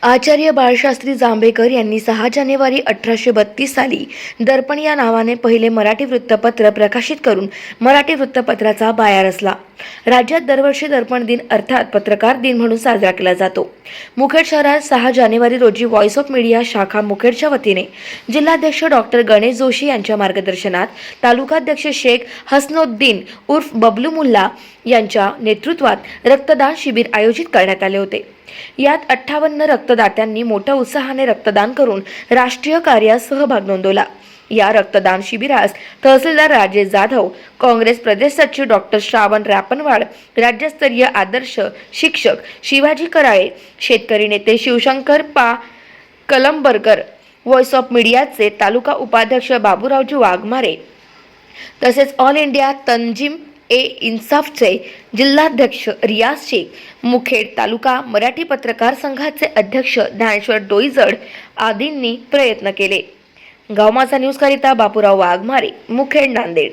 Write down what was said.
आचार्य बाळशास्त्री जांभेकर यांनी 6 जानेवारी 1832 साली दर्पण या नावाने पहिले मराठी वृत्तपत्र प्रकाशित करून मराठी वृत्तपत्राचा बाया रचला. राज्यात दरवर्षी दर्पण दिन अर्थात पत्रकार दिन म्हणून साजरा केला जातो. मुखेड शहरात 6 जानेवारी रोजी व्हॉइस ऑफ मीडिया शाखा मुखेडच्या वतीने जिल्हाध्यक्ष डॉक्टर गणेश जोशी यांच्या मार्गदर्शनात तालुकाध्यक्ष शेख हसनोद्दीन उर्फ बबलू मुल्ला यांच्या नेतृत्वात रक्तदान शिबिर आयोजित करण्यात आले होते. यात 58 रक्तदात्यांनी मोठ्या उत्साहाने रक्तदान करून राष्ट्रीय कार्यात सहभाग नोंदवला. या रक्तदान शिबिरास तहसीलदार राजेश जाधव, काँग्रेस प्रदेश सचिव डॉक्टर श्रावण रापनवाड, राज्यस्तरीय आदर्श शिक्षक शिवाजी कराळे, शेतकरी नेते शिवशंकर पा कलंबरकर, व्हॉइस ऑफ मीडियाचे तालुका उपाध्यक्ष बाबूरावजी वाघमारे तसेच ऑल इंडिया तंजीम ए इन्साफचे जिल्हाध्यक्ष रियाज शेख, मुखेड तालुका मराठी पत्रकार संघाचे अध्यक्ष ज्ञानेश्वर डोईजड आदींनी प्रयत्न केले. गाव माझा न्यूज करिता बापूराव वाघमारे, मुखेड, नांदेड.